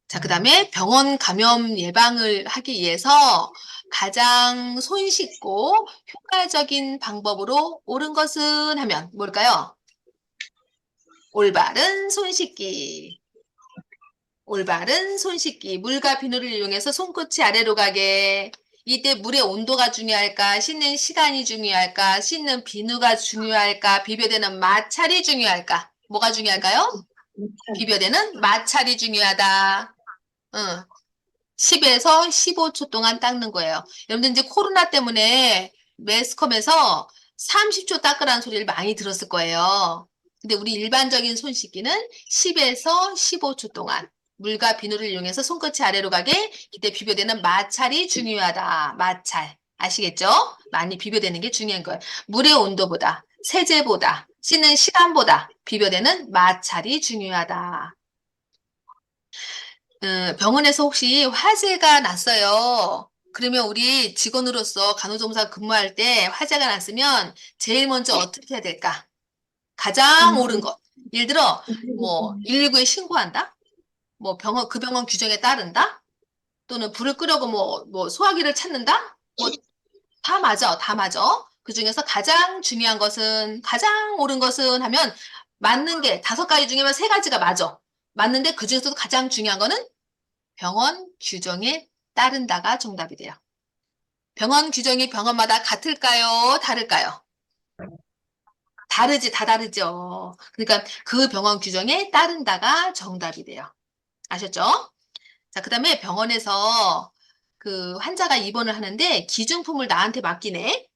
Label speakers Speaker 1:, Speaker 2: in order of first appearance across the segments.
Speaker 1: 자, 그 다음에 병원 감염 예방을 하기 위해서 가장 손쉽고 효과적인 방법으로 옳은 것은 하면 뭘까요? 올바른 손 씻기. 올바른 손 씻기. 물과 비누를 이용해서 손끝이 아래로 가게. 이때 물의 온도가 중요할까? 씻는 시간이 중요할까? 씻는 비누가 중요할까? 비벼대는 마찰이 중요할까? 뭐가 중요할까요? 비벼대는 마찰이 중요하다. 응. 10에서 15초 동안 닦는 거예요. 여러분들 이제 코로나 때문에 매스컴에서 30초 닦으라는 소리를 많이 들었을 거예요. 근데 우리 일반적인 손 씻기는 10에서 15초 동안 물과 비누를 이용해서 손끝이 아래로 가게 이때 비벼대는 마찰이 중요하다. 마찰. 아시겠죠? 많이 비벼대는 게 중요한 거예요. 물의 온도보다, 세제보다, 씻는 시간보다 비벼대는 마찰이 중요하다. 병원에서 혹시 화재가 났어요. 그러면 우리 직원으로서 간호조무사 근무할 때 화재가 났으면 제일 먼저 어떻게 해야 될까? 가장 옳은 것. 예를 들어, 뭐, 119에 신고한다? 뭐, 그 병원 규정에 따른다? 또는 불을 끄려고 뭐, 소화기를 찾는다? 뭐, 다 맞아, 다 맞아. 그 중에서 가장 중요한 것은, 가장 옳은 것은 하면, 맞는 게 5가지 중에만 3가지가 맞아. 맞는데 그 중에서도 가장 중요한 거는 병원 규정에 따른다가 정답이 돼요. 병원 규정이 병원마다 같을까요? 다를까요? 다르지, 다 다르죠. 그러니까 그 병원 규정에 따른다가 정답이 돼요. 아셨죠? 자, 그 다음에 병원에서 그 환자가 입원을 하는데 기중품을 나한테 맡기네.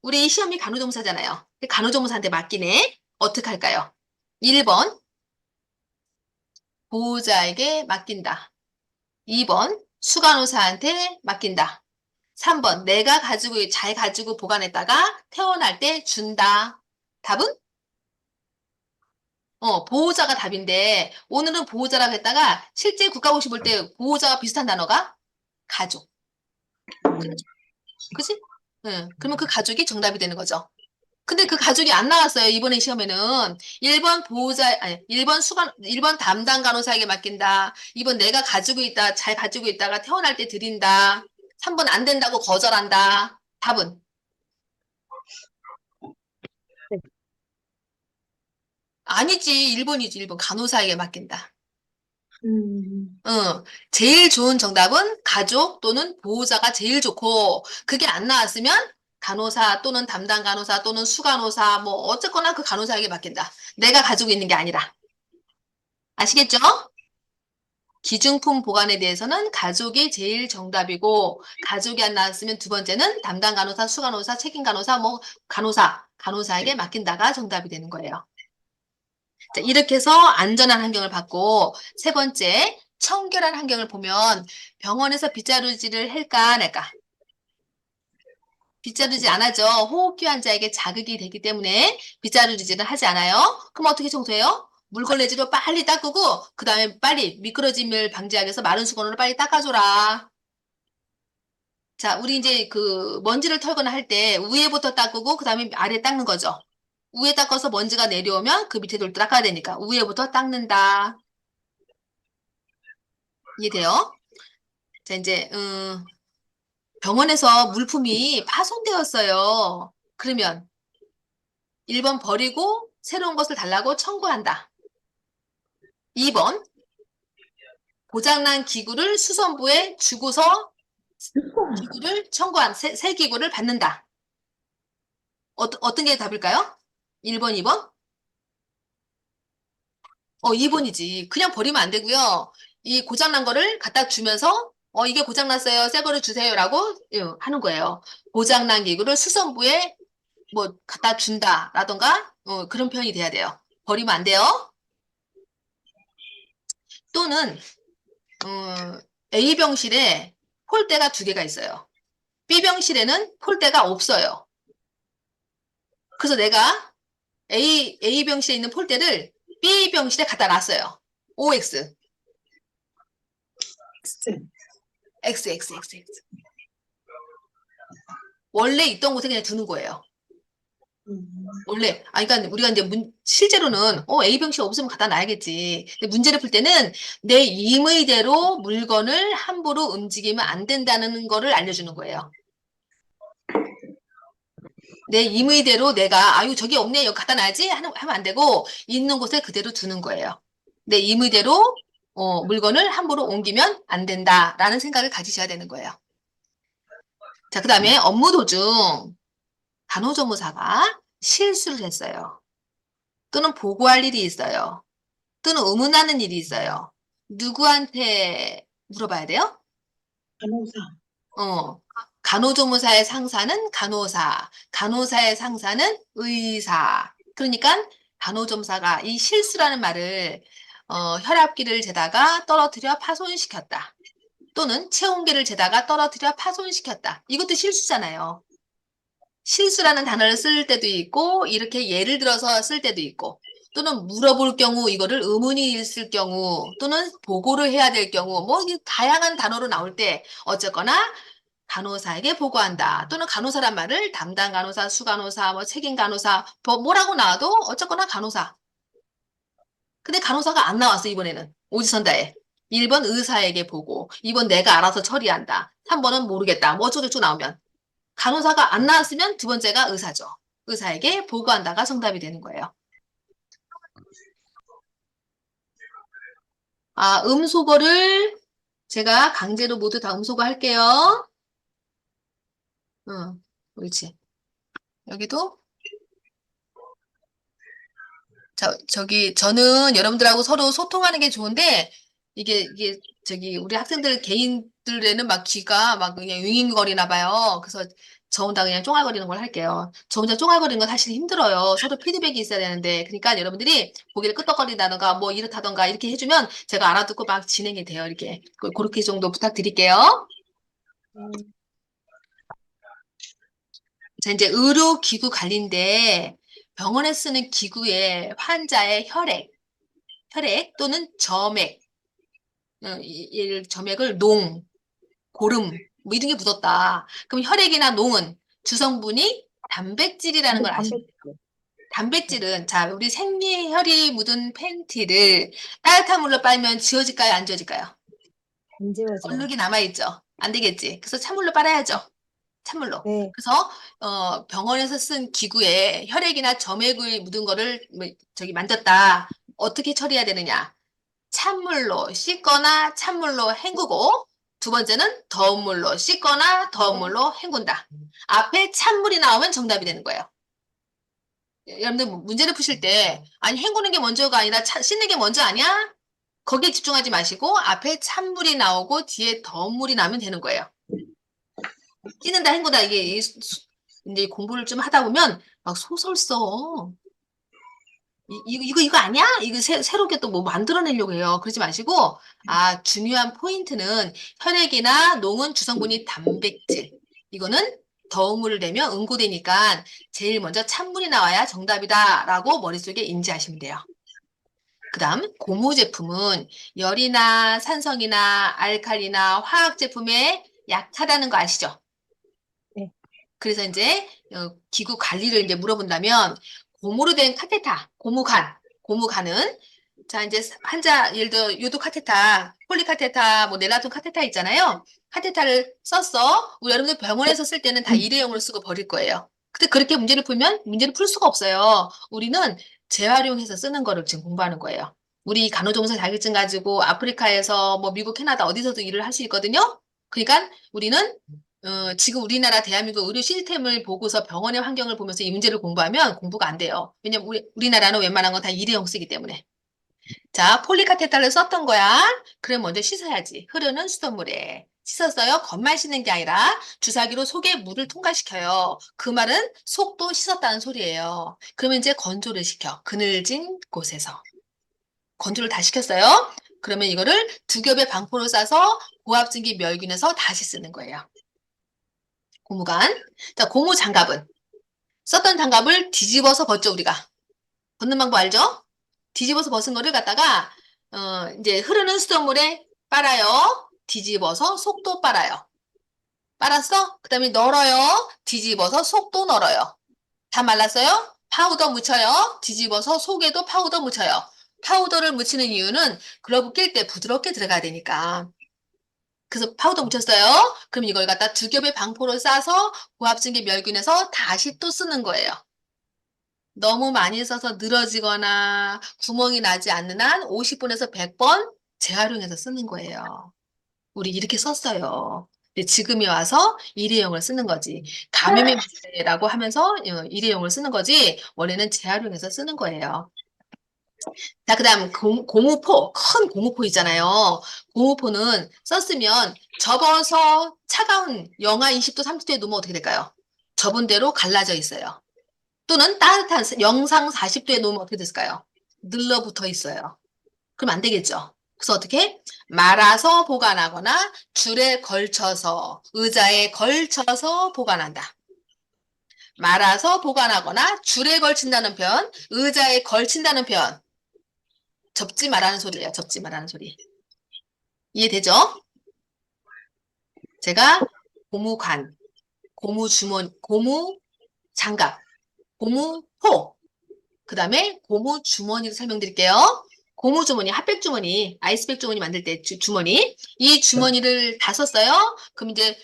Speaker 1: 우리 시험이 간호조무사잖아요. 간호조무사한테 맡기네. 어떻게 할까요? 1번, 보호자에게 맡긴다. 2번, 수간호사한테 맡긴다. 3번, 내가 잘 가지고 보관했다가 퇴원할 때 준다. 답은? 보호자가 답인데, 오늘은 보호자라고 했다가, 실제 국가고시 볼 때 보호자와 비슷한 단어가 가족. 그치? 응. 그러면 그 가족이 정답이 되는 거죠. 근데 그 가족이 안 나왔어요, 이번에 시험에는. 1번 보호자, 아니, 1번 담당 간호사에게 맡긴다. 2번 내가 잘 가지고 있다가 퇴원할 때 드린다. 3번 안 된다고 거절한다. 답은? 아니지, 1번이지, 1번. 간호사에게 맡긴다. 제일 좋은 정답은 가족 또는 보호자가 제일 좋고, 그게 안 나왔으면 간호사 또는 담당 간호사 또는 수간호사, 뭐, 어쨌거나 그 간호사에게 맡긴다. 내가 가지고 있는 게 아니라. 아시겠죠? 기중품 보관에 대해서는 가족이 제일 정답이고, 가족이 안 나왔으면 두 번째는 담당 간호사, 수간호사, 책임 간호사, 뭐, 간호사에게 맡긴다가 정답이 되는 거예요. 자, 이렇게 해서 안전한 환경을 받고, 세 번째, 청결한 환경을 보면 병원에서 빗자루질을 할까 안 할까? 빗자루질 안 하죠. 호흡기 환자에게 자극이 되기 때문에 빗자루질을 하지 않아요. 그럼 어떻게 청소해요? 물걸레질로 빨리 닦고 그 다음에 빨리 미끄러짐을 방지하기 위해서 마른 수건으로 빨리 닦아줘라. 자, 우리 이제 그 먼지를 털거나 할 때 위에부터 닦고 그 다음에 아래 닦는 거죠. 위에 닦아서 먼지가 내려오면 그 밑에 돌 닦아야 되니까 위에부터 닦는다. 이해돼요? 자, 이제 병원에서 물품이 파손되었어요. 그러면 1번 버리고 새로운 것을 달라고 청구한다. 2번 고장난 기구를 수선부에 주고서 기구를 새 기구를 받는다. 어떤 게 답일까요? 1번, 2번? 2번이지. 그냥 버리면 안 되고요. 이 고장난 거를 갖다 주면서 이게 고장났어요. 새 거를 주세요라고 하는 거예요. 고장난 기구를 수선부에 뭐 갖다 준다라던가 그런 표현이 돼야 돼요. 버리면 안 돼요. 또는 A병실에 폴대가 2개가 있어요. B병실에는 폴대가 없어요. 그래서 내가 A병실에 있는 폴대를 B병실에 갖다 놨어요. OX, XX. 원래 있던 곳에 그냥 두는 거예요. 원래, 그러니까 우리가 이제 실제로는, A병식 없으면 갖다 놔야겠지. 근데 문제를 풀 때는 내 임의대로 물건을 함부로 움직이면 안 된다는 거를 알려주는 거예요. 내 임의대로 내가, 아유, 저기 없네, 여기 갖다 놔야지 하면 안 되고, 있는 곳에 그대로 두는 거예요. 내 임의대로, 물건을 함부로 옮기면 안 된다라는 생각을 가지셔야 되는 거예요. 자, 그 다음에 업무 도중 간호조무사가 실수를 했어요. 또는 보고할 일이 있어요. 또는 의문하는 일이 있어요. 누구한테 물어봐야 돼요?
Speaker 2: 간호사.
Speaker 1: 어, 간호조무사의 상사는 간호사, 간호사의 상사는 의사. 그러니까 간호조무사가 이 실수라는 말을 혈압기를 재다가 떨어뜨려 파손시켰다. 또는 체온계를 재다가 떨어뜨려 파손시켰다. 이것도 실수잖아요. 실수라는 단어를 쓸 때도 있고 이렇게 예를 들어서 쓸 때도 있고 또는 물어볼 경우 이거를 의문이 있을 경우 또는 보고를 해야 될 경우 뭐 다양한 단어로 나올 때 어쨌거나 간호사에게 보고한다. 또는 간호사란 말을 담당 간호사, 수간호사, 뭐 책임 간호사, 뭐라고 나와도 어쨌거나 간호사. 근데 간호사가 안 나왔어, 이번에는. 오지선다에. 1번 의사에게 보고, 2번 내가 알아서 처리한다. 3번은 모르겠다. 뭐 어쩌고저쩌고 나오면. 간호사가 안 나왔으면 두 번째가 의사죠. 의사에게 보고한다가 정답이 되는 거예요. 음소거를 제가 강제로 모두 다 음소거 할게요. 응, 옳지. 여기도 저는 여러분들하고 서로 소통하는 게 좋은데, 우리 학생들 개인들에는 막 귀가 막 그냥 윙윙거리나 봐요. 그래서 저 혼자 그냥 쫑알거리는 걸 할게요. 저 혼자 쫑알거리는 건 사실 힘들어요. 서로 피드백이 있어야 되는데. 그러니까 여러분들이 고개를 끄덕거린다던가 뭐 이렇다던가 이렇게 해주면 제가 알아듣고 막 진행이 돼요. 이렇게. 그렇게 정도 부탁드릴게요. 자, 이제 의료기구 관리인데 병원에 쓰는 기구에 환자의 혈액 또는 점액, 점액을 고름, 뭐 이런 게 묻었다. 그럼 혈액이나 농은 주성분이 단백질이라는 걸 아시면 돼요.
Speaker 2: 단백질.
Speaker 1: 단백질은, 자, 우리 생리혈이 묻은 팬티를 따뜻한 물로 빨면 지워질까요? 안 지워질까요?
Speaker 2: 안 지워져요.
Speaker 1: 얼룩이 남아있죠? 안 되겠지. 그래서 찬물로 빨아야죠. 찬물로.
Speaker 2: 네.
Speaker 1: 그래서 병원에서 쓴 기구에 혈액이나 점액이 묻은 거를 만졌다. 어떻게 처리해야 되느냐? 찬물로 씻거나 찬물로 헹구고 두 번째는 더운 물로 씻거나 더운 물로 헹군다. 앞에 찬물이 나오면 정답이 되는 거예요. 여러분들 문제를 푸실 때 아니 헹구는 게 먼저가 아니라 씻는 게 먼저 아니야? 거기에 집중하지 마시고 앞에 찬물이 나오고 뒤에 더운 물이 나면 되는 거예요. 씻는다 헹구다 이제 공부를 좀 하다 보면 막 소설 써. 이거 아니야? 이거 새롭게 또 뭐 만들어내려고 해요. 그러지 마시고, 중요한 포인트는 혈액이나 농은 주성분이 단백질. 이거는 더운 물을 내면 응고되니까 제일 먼저 찬물이 나와야 정답이다라고 머릿속에 인지하시면 돼요. 그 다음, 고무 제품은 열이나 산성이나 알칼리나 화학 제품에 약하다는 거 아시죠?
Speaker 2: 네.
Speaker 1: 그래서 이제 기구 관리를 이제 물어본다면 고무로 된 카테타, 고무관은 자 이제 환자 예를 들어 요도 카테타, 폴리 카테타, 뭐 넬라톤 카테타 있잖아요. 카테타를 썼어. 우리 여러분들 병원에서 쓸 때는 다 일회용으로 쓰고 버릴 거예요. 근데 그렇게 문제를 풀면 문제를 풀 수가 없어요. 우리는 재활용해서 쓰는 거를 지금 공부하는 거예요. 우리 간호조무사 자격증 가지고 아프리카에서 뭐 미국, 캐나다 어디서도 일을 할 수 있거든요. 그러니까 우리는 지금 우리나라 대한민국 의료 시스템을 보고서 병원의 환경을 보면서 이 문제를 공부하면 공부가 안 돼요. 왜냐면 우리나라는 웬만한 건 다 일회용 쓰기 때문에. 자, 폴리카테타를 썼던 거야. 그럼 먼저 씻어야지. 흐르는 수돗물에. 씻었어요? 겉만 씻는 게 아니라 주사기로 속에 물을 통과시켜요. 그 말은 속도 씻었다는 소리예요. 그러면 이제 건조를 시켜. 그늘진 곳에서. 건조를 다 시켰어요. 그러면 이거를 두 겹의 방포로 싸서 고압증기 멸균해서 다시 쓰는 거예요. 고무관. 자, 고무 장갑은 썼던 장갑을 뒤집어서 벗죠, 우리가. 벗는 방법 알죠? 뒤집어서 벗은 거를 갖다가 이제 흐르는 수돗물에 빨아요. 뒤집어서 속도 빨아요. 빨았어? 그 다음에 널어요. 뒤집어서 속도 널어요. 다 말랐어요? 파우더 묻혀요. 뒤집어서 속에도 파우더 묻혀요. 파우더를 묻히는 이유는 글러브 낄 때 부드럽게 들어가야 되니까. 그래서 파우더 묻혔어요. 그럼 이걸 갖다 두 겹의 방포를 싸서 고압증기 멸균해서 다시 또 쓰는 거예요. 너무 많이 써서 늘어지거나 구멍이 나지 않는 한 50번에서 100번 재활용해서 쓰는 거예요. 우리 이렇게 썼어요. 근데 지금이 와서 일회용을 쓰는 거지. 감염의 문제라고 하면서 일회용을 쓰는 거지. 원래는 재활용해서 쓰는 거예요. 자, 그 다음 고무포, 큰 고무포 있잖아요. 고무포는 썼으면 접어서 차가운 영하 20도, 30도에 놓으면 어떻게 될까요? 접은 대로 갈라져 있어요. 또는 따뜻한 영상 40도에 놓으면 어떻게 됐을까요? 늘러붙어 있어요. 그럼 안 되겠죠. 그래서 어떻게? 말아서 보관하거나 줄에 걸쳐서, 의자에 걸쳐서 보관한다. 말아서 보관하거나 줄에 걸친다는 표현, 의자에 걸친다는 표현. 접지 말라는 소리예요. 접지 말라는 소리. 이해되죠? 제가 고무관, 고무주머니, 고무장갑, 고무포, 그 다음에 고무주머니를 설명드릴게요. 고무주머니, 핫팩주머니, 아이스팩 주머니 만들 때 주머니. 이 주머니를 다 썼어요. 그럼 이제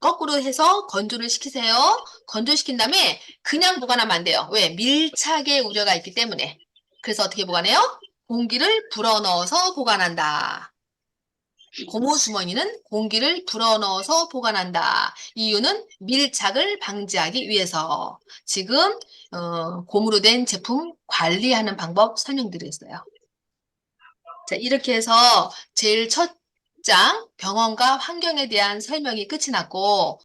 Speaker 1: 거꾸로 해서 건조를 시키세요. 건조시킨 다음에 그냥 보관하면 안 돼요. 왜? 밀착의 우려가 있기 때문에. 그래서 어떻게 보관해요? 공기를 불어넣어서 보관한다. 고무주머니는 공기를 불어넣어서 보관한다. 이유는 밀착을 방지하기 위해서. 지금 고무로 된 제품 관리하는 방법 설명드렸어요. 자, 이렇게 해서 제일 첫 장 병원과 환경에 대한 설명이 끝이 났고